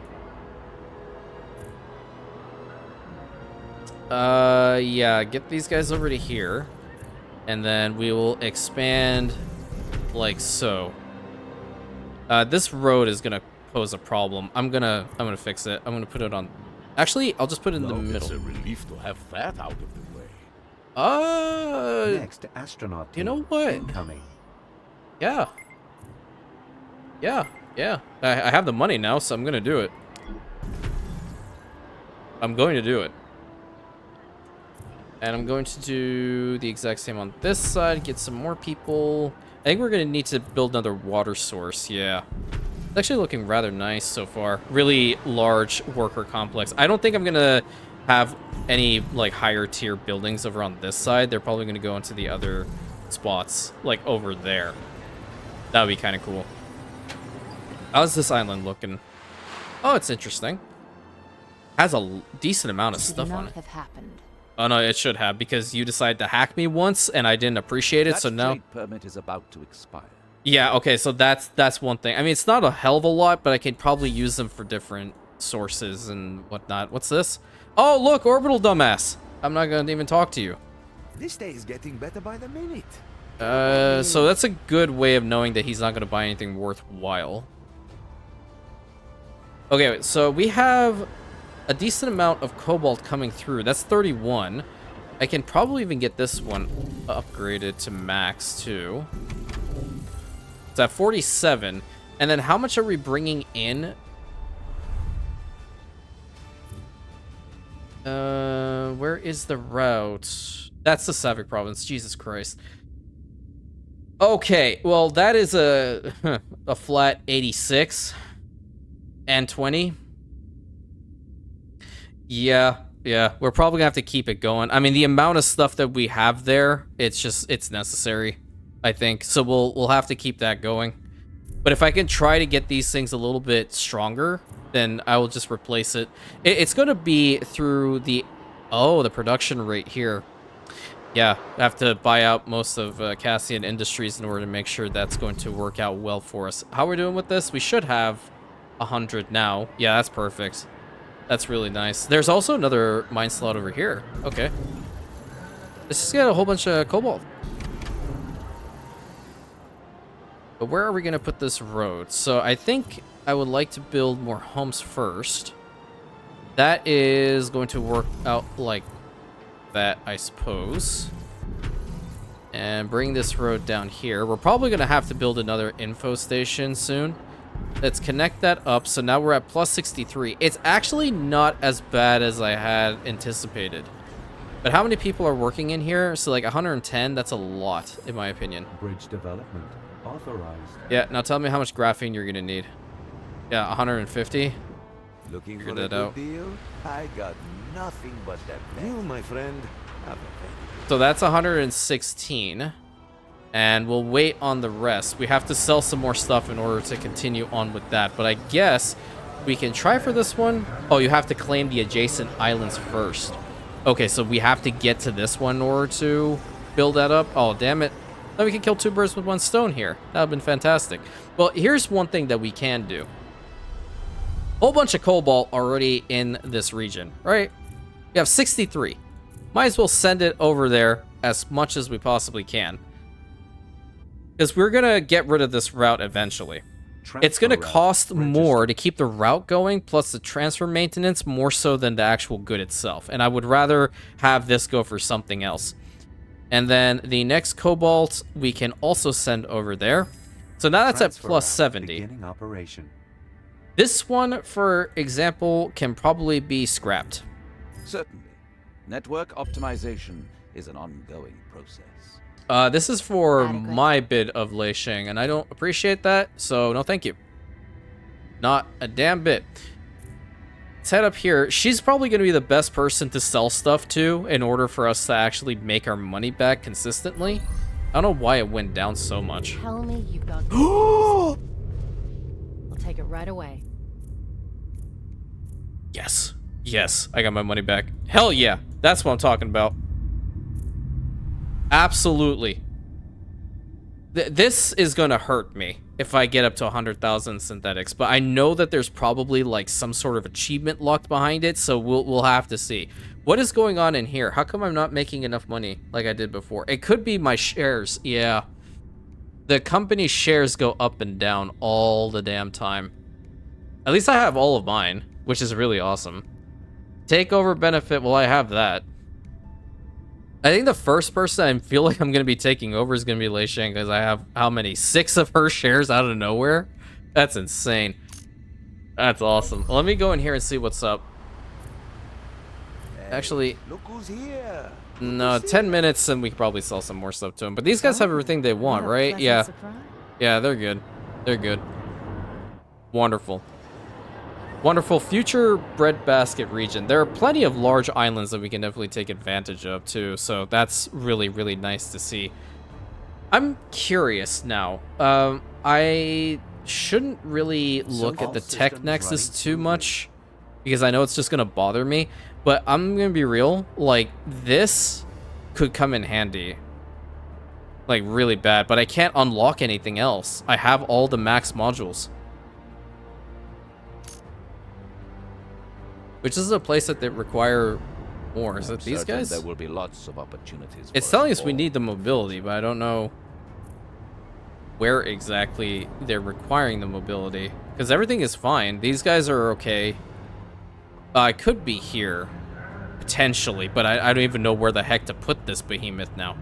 Yeah, get these guys over to here. And then we will expand like so. This road is going to pose a problem. I'm gonna fix it. I'm going to put it on... Actually, I'll just put it in the middle. It's a relief to have that out of the way. Next astronaut team you know what? incoming. Yeah. I have the money now, so I'm gonna do it. I'm going to do it. And I'm going to do the exact same on this side, get some more people. I think we're gonna need to build another water source, yeah. It's actually looking rather nice so far. Really large worker complex. I don't think I'm gonna have any like higher tier buildings over on this side. They're probably going to go into the other spots like over there. That would be kind of cool. How's this island looking? Oh, it's interesting. Has a decent amount of stuff on it. Have happened. Oh no, it should have, because you decided to hack me once and I didn't appreciate it. That so now trade permit is about to expire. Yeah, okay, so that's one thing. I mean, it's not a hell of a lot, but I could probably use them for different sources and whatnot. What's this? Oh, look, orbital dumbass. I'm not going to even talk to you. This day is getting better by the minute. So that's a good way of knowing that he's not going to buy anything worthwhile. Okay, so we have a decent amount of cobalt coming through. That's 31. I can probably even get this one upgraded to max, too. It's at 47. And then how much are we bringing in? Where is the route? That's the Savic province. Jesus Christ. Okay, well, that is a a flat 86 and 20. Yeah, we're probably gonna have to keep it going. I mean, the amount of stuff that we have there, it's necessary, I think. So we'll have to keep that going. But if I can try to get these things a little bit stronger, then I will just replace it. It's gonna be through the production rate here. Yeah, I have to buy out most of Cassian Industries in order to make sure that's going to work out well for us. How are we doing with this? We should have 100 now. Yeah, that's perfect. That's really nice. There's also another mine slot over here. Okay. Let's just get a whole bunch of cobalt. But where are we going to put this road? So I think I would like to build more homes first. That is going to work out like that, I suppose. And bring this road down here. We're probably going to have to build another info station soon. Let's connect that up. So now we're at plus 63. It's actually not as bad as I had anticipated. But how many people are working in here? So like 110, that's a lot, in my opinion. Bridge development authorized. Yeah, now tell me how much graphene you're going to need. Yeah, 150. Looking Figure for a that good out. deal? I got nothing but the best. You, my friend, have a very So that's 116. And we'll wait on the rest. We have to sell some more stuff in order to continue on with that. But I guess we can try for this one. Oh, you have to claim the adjacent islands first. Okay, so we have to get to this one in order to build that up. Oh, damn it. Then we can kill two birds with one stone here. That would have been fantastic. Well, here's one thing that we can do. Whole bunch of cobalt already in this region, right? We have 63. Might as well send it over there as much as we possibly can. Because we're going to get rid of this route eventually. It's going to cost more to keep the route going, plus the transfer maintenance, more so than the actual good itself. And I would rather have this go for something else. And then the next cobalt we can also send over there. So now that's at plus 70. Beginning operation. This one, for example, can probably be scrapped. Certainly. Network optimization is an ongoing process. This is for Adequate. my bid of Leishing, and I don't appreciate that, so no thank you. Not a damn bit. Let's head up here. She's probably going to be the best person to sell stuff to in order for us to actually make our money back consistently. I don't know why it went down so much. Tell me you've got I'll take it right away. Yes. Yes, I got my money back. Hell yeah. That's what I'm talking about. Absolutely. This is going to hurt me if I get up to 100,000 synthetics, but I know that there's probably like some sort of achievement locked behind it, so we'll have to see. What is going on in here? How come I'm not making enough money like I did before? It could be my shares. Yeah. The company shares go up and down all the damn time. At least I have all of mine, which is really awesome. Takeover benefit, well, I have that. I think the first person I feel like I'm going to be taking over is going to be Lei Shang, because I have, how many? 6 of her shares out of nowhere? That's insane. That's awesome. Let me go in here and see what's up. Actually, Look who's here. no, 10 minutes and we could probably sell some more stuff to them. But these guys have everything they want, What a right? pleasant Yeah. surprise. Yeah, they're good. They're good. Wonderful. Wonderful future breadbasket region. There are plenty of large islands that we can definitely take advantage of too, so that's really, really nice to see. I'm curious now. I shouldn't really look at the tech nexus too much because I know it's just gonna bother me, but I'm gonna be real, like this could come in handy. Like really bad, but I can't unlock anything else. I have all the max modules. Which is a place that they require more. Is it these Certain guys? There will be lots of opportunities. It's for telling us we all. need the mobility, but I don't know where exactly they're requiring the mobility. Because everything is fine. These guys are okay. I could be here, potentially, but I don't even know where the heck to put this behemoth now.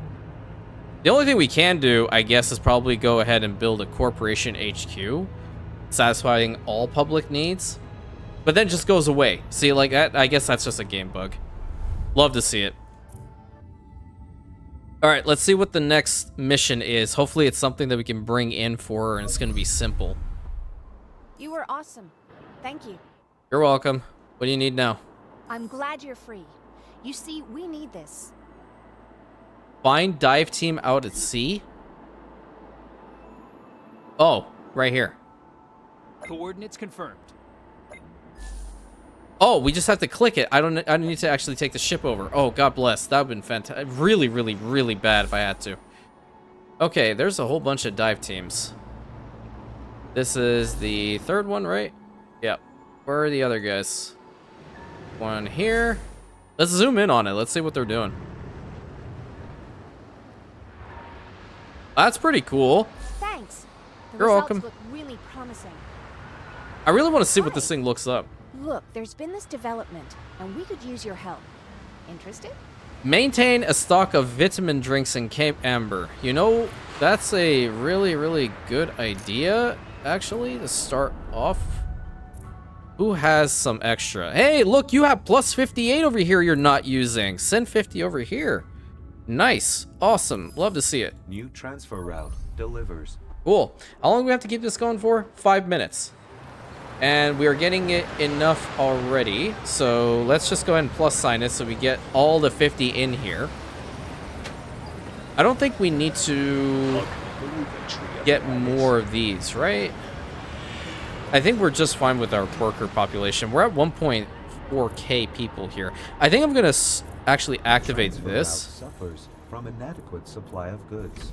The only thing we can do, I guess, is probably go ahead and build a corporation HQ, satisfying all public needs. But then it just goes away. See, like, that, I guess that's just a game bug. Love to see it. All right, let's see what the next mission is. Hopefully it's something that we can bring in for her, and it's going to be simple. You were awesome. Thank you. You're welcome. What do you need now? I'm glad you're free. You see, we need this. Find dive team out at sea? Oh, right here. Coordinates confirmed. Oh, we just have to click it. I don't need to actually take the ship over. Oh, God bless. That would have been fantastic. Really, really, really bad if I had to. Okay, there's a whole bunch of dive teams. This is the third one, right? Yep. Where are the other guys? One here. Let's zoom in on it. Let's see what they're doing. That's pretty cool. Thanks. The You're results welcome. look really promising. I really want to see what this thing looks up. Look, there's been this development, and we could use your help. Interested? Maintain a stock of vitamin drinks in Cape Amber. You know, that's a really, really good idea, actually, to start off. Who has some extra? Hey, look, you have plus 58 over here you're not using. Send 50 over here. Nice. Awesome. Love to see it. New transfer route delivers. Cool. How long do we have to keep this going for? 5 minutes. And we are getting it enough already. So let's just go ahead and plus sign it so we get all the 50 in here. I don't think we need to get more of these, right? I think we're just fine with our worker population. We're at 1.4k people here. I think I'm going to actually activate this. Suffers from inadequate supply of goods.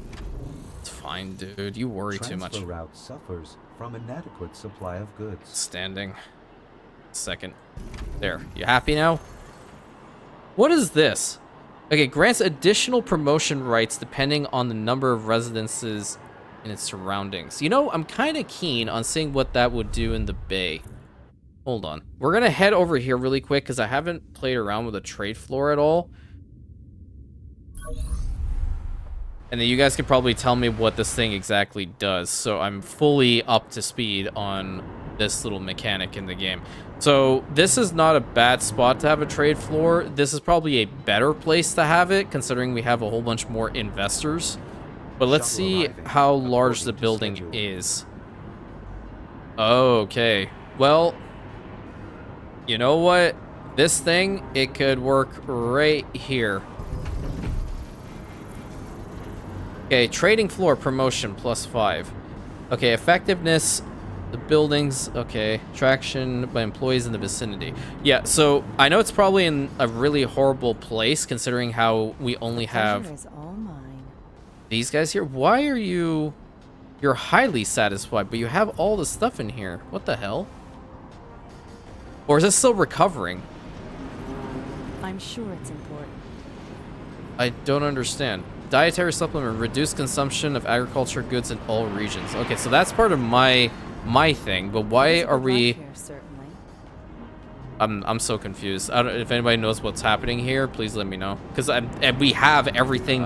It's fine, dude. You worry too much. Transfer route suffers from inadequate supply of goods. Standing. Second. There. You happy now? What is this? Okay, grants additional promotion rights depending on the number of residences in its surroundings. You know, I'm kind of keen on seeing what that would do in the bay. Hold on. We're going to head over here really quick because I haven't played around with a trade floor at all. And then you guys can probably tell me what this thing exactly does. So I'm fully up to speed on this little mechanic in the game. So this is not a bad spot to have a trade floor. This is probably a better place to have it, considering we have a whole bunch more investors. But let's see how large the building is. Okay. Well, you know what? This thing, it could work right here. Okay, trading floor promotion +5. Okay, effectiveness, the buildings, okay, traction by employees in the vicinity. Yeah, so I know it's probably in a really horrible place considering how we only have all mine. these guys here. Why are you... You're highly satisfied, but you have all the stuff in here. What the hell? Or is this still recovering? I'm sure it's important. I don't understand. Dietary supplement, reduced consumption of agriculture goods in all regions. Okay, so that's part of my thing, but why are we... Here, certainly. I'm so confused. I don't, if anybody knows what's happening here, please let me know. Because we have everything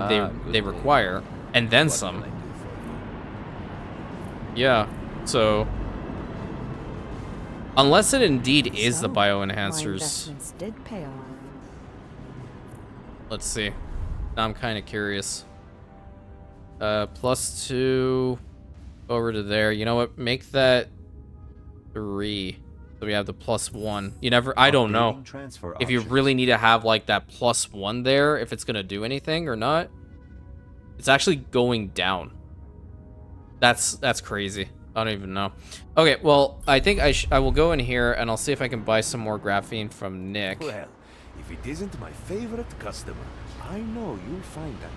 they require, and then some. Yeah, so... Unless it indeed is the bioenhancers. My investments did pay off. Let's see. Now I'm kind of curious. +2 over to there. You know what? Make that 3. So we have the +1. You never... I don't know if you really need to have like that +1 there, if it's going to do anything or not. It's actually going down. That's crazy. I don't even know. Okay, well, I think I will go in here and I'll see if I can buy some more graphene from Nick. Well, if it isn't my favorite customer, I know you'll find that.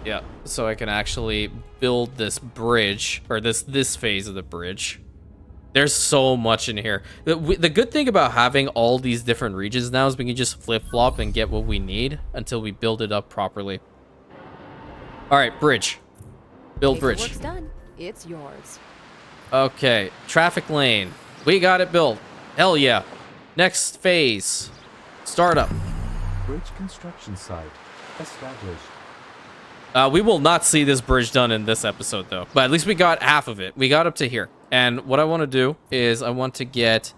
Yeah, so I can actually build this bridge, or this phase of the bridge. There's so much in here. The good thing about having all these different regions now is we can just flip-flop and get what we need until we build it up properly. All right, bridge. Build bridge. Paperwork's done. It's yours. Okay, traffic lane. We got it built. Hell yeah. Next phase. Startup. Bridge construction site established. We will not see this bridge done in this episode, though. But at least we got half of it. We got up to here. And what I want to do is I want to get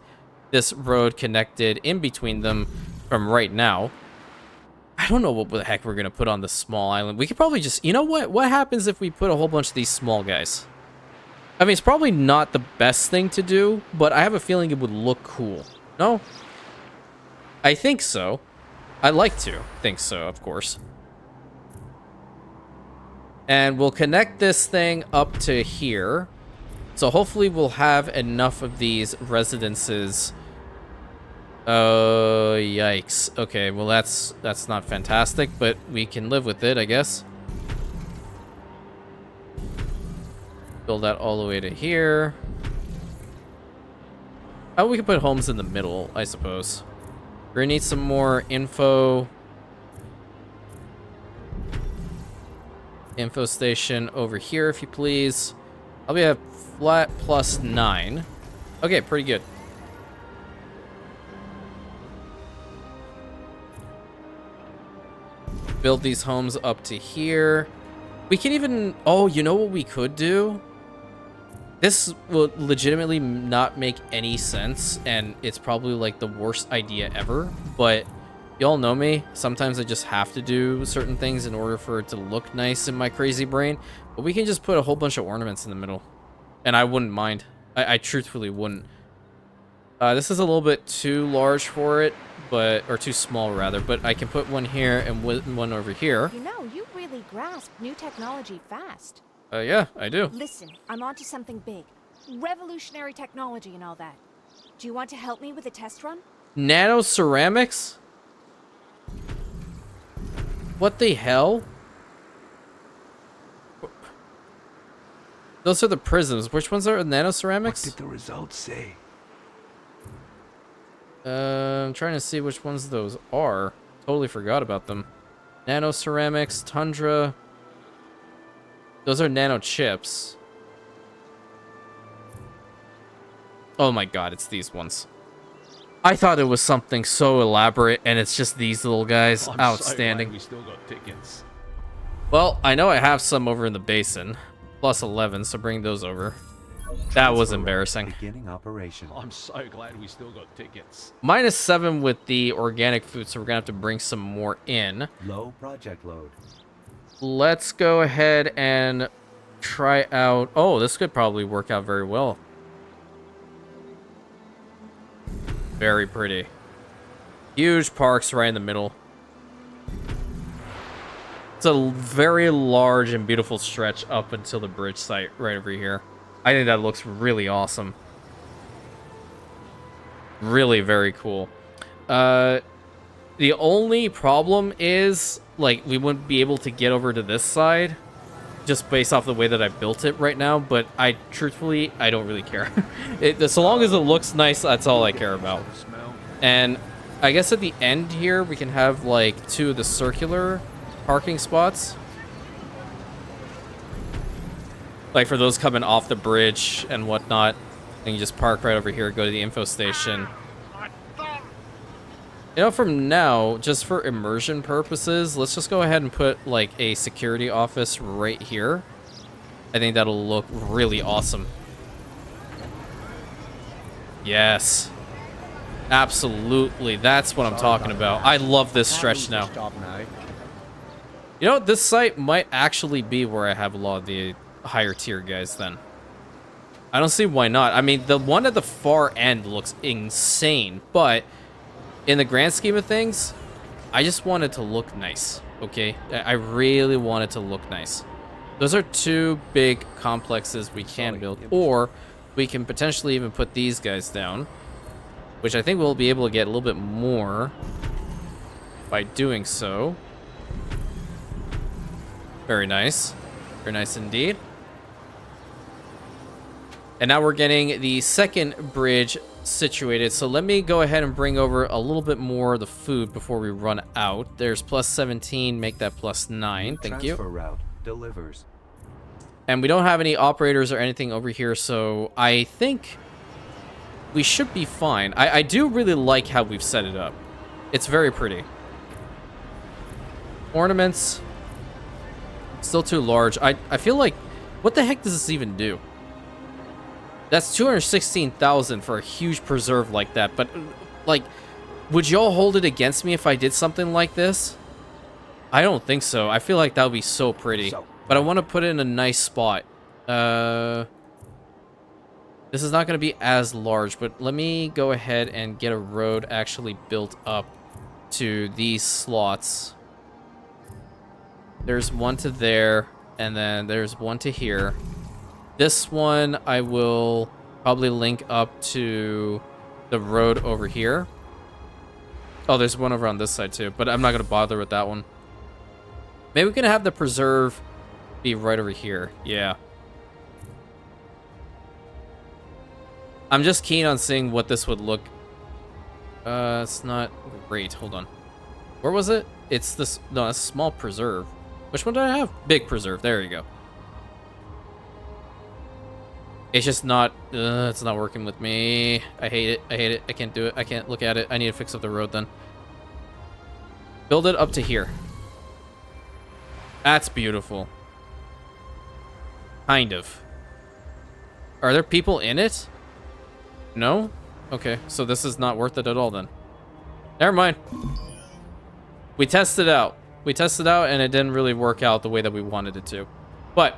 this road connected in between them from right now. I don't know what the heck we're gonna put on the small island. We could probably just, you know what? What happens if we put a whole bunch of these small guys? I mean, it's probably not the best thing to do, but I have a feeling it would look cool. No? I think so. I'd like to think so, of course. And we'll connect this thing up to here. So hopefully we'll have enough of these residences. Oh, yikes. Okay, well that's not fantastic, but we can live with it, I guess. Build that all the way to here. Oh, we can put homes in the middle, I suppose. We're gonna need some more info. Info station over here, if you please. I'll be at flat +9. Okay, pretty good. Build these homes up to here. We can even... Oh, you know what we could do? This will legitimately not make any sense, and it's probably like the worst idea ever, but y'all know me. Sometimes I just have to do certain things in order for it to look nice in my crazy brain. But we can just put a whole bunch of ornaments in the middle, and I wouldn't mind. I truthfully wouldn't. This is a little bit too large for it, or too small rather, but I can put one here and one over here. You know, you really grasp new technology fast. Yeah, I do. Listen, I'm onto something big. Revolutionary technology and all that. Do you want to help me with a test run? Nano ceramics? What the hell? Those are the prisms. Which ones are nano ceramics? What did the results say? I'm trying to see which ones those are. Totally forgot about them. Nano ceramics, Tundra. Those are nano chips. Oh my god, it's these ones. I thought it was something so elaborate, and it's just these little guys. Outstanding. So we still got tickets. Well, I know I have some over in the basin. +11, so bring those over. That was embarrassing. Beginning operation. I'm so glad we still got tickets. -7 with the organic food, so we're gonna have to bring some more in. Low project load. Let's go ahead and try out... Oh, this could probably work out very well. Very pretty. Huge parks right in the middle. It's a very large and beautiful stretch up until the bridge site right over here. I think that looks really awesome. Really very cool. The only problem is, like, we wouldn't be able to get over to this side just based off the way that I built it right now, but truthfully, I don't really care. So long as it looks nice, that's all I care about. And I guess at the end here, we can have, like, 2 of the circular parking spots. Like, for those coming off the bridge and whatnot, and you just park right over here, go to the info station. You know, from now, just for immersion purposes, let's just go ahead and put, like, a security office right here. I think that'll look really awesome. Yes. Absolutely. That's what I'm talking about. I love this stretch now. You know, this site might actually be where I have a lot of the higher tier guys then. I don't see why not. I mean, the one at the far end looks insane, but in the grand scheme of things, I just want it to look nice, okay? I really want it to look nice. Those are 2 big complexes we can build, or we can potentially even put these guys down, which I think we'll be able to get a little bit more by doing so. Very nice. Very nice indeed. And now we're getting the second bridge situated. So let me go ahead and bring over a little bit more of the food before we run out. There's +17, make that +9. Thank you. Transfer route delivers. And we don't have any operators or anything over here, so I think we should be fine. I do really like how we've set it up. It's very pretty. Ornaments. Still too large. I feel like, what the heck does this even do? That's 216,000 for a huge preserve like that, but, like, would y'all hold it against me if I did something like this? I don't think so. I feel like that would be so pretty. But I want to put it in a nice spot. This is not going to be as large, but let me go ahead and get a road actually built up to these slots. There's one to there, and then there's one to here. This one I will probably link up to the road over here. Oh, there's one over on this side too, but I'm not going to bother with that one. Maybe we can have the preserve be right over here. Yeah. I'm just keen on seeing what this would look. It's not great. Hold on. Where was it? It's this. No, it's small preserve. Which one did I have? Big preserve. There you go. It's just not. It's not working with me. I hate it. I hate it. I can't do it. I can't look at it. I need to fix up the road then. Build it up to here. That's beautiful. Kind of. Are there people in it? No? Okay, so this is not worth it at all then. Never mind. We tested out. We tested out and it didn't really work out the way that we wanted it to. But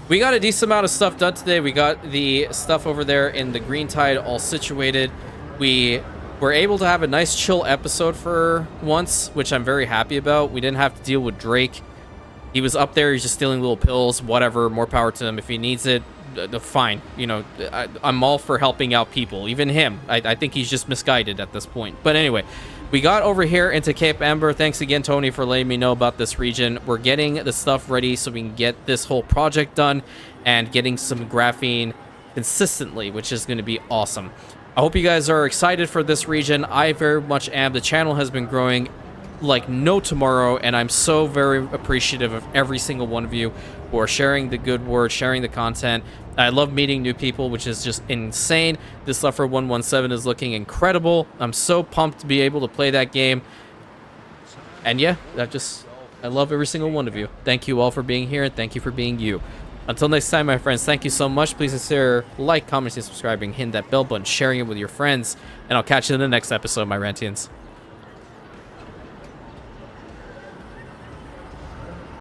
we got a decent amount of stuff done today. We got the stuff over there in the Green Tide all situated. We were able to have a nice chill episode for once, which I'm very happy about. We didn't have to deal with Drake. He was up there. He's just stealing little pills, whatever. More power to him. If he needs it, fine. You know, I'm all for helping out people. Even him. I think he's just misguided at this point. But anyway, we got over here into Cape Amber. Thanks again, Tony, for letting me know about this region. We're getting the stuff ready so we can get this whole project done and getting some graphene consistently, which is going to be awesome. I hope you guys are excited for this region. I very much am. The channel has been growing like no tomorrow, and I'm so very appreciative of every single one of you who are sharing the good word, sharing the content. I love meeting new people, which is just insane. This Luffer 117 is looking incredible. I'm so pumped to be able to play that game. And yeah, I love every single one of you. Thank you all for being here, and thank you for being you. Until next time, my friends, thank you so much. Please consider like, commenting, subscribing, hitting that bell button, sharing it with your friends, and I'll catch you in the next episode, my Rantians.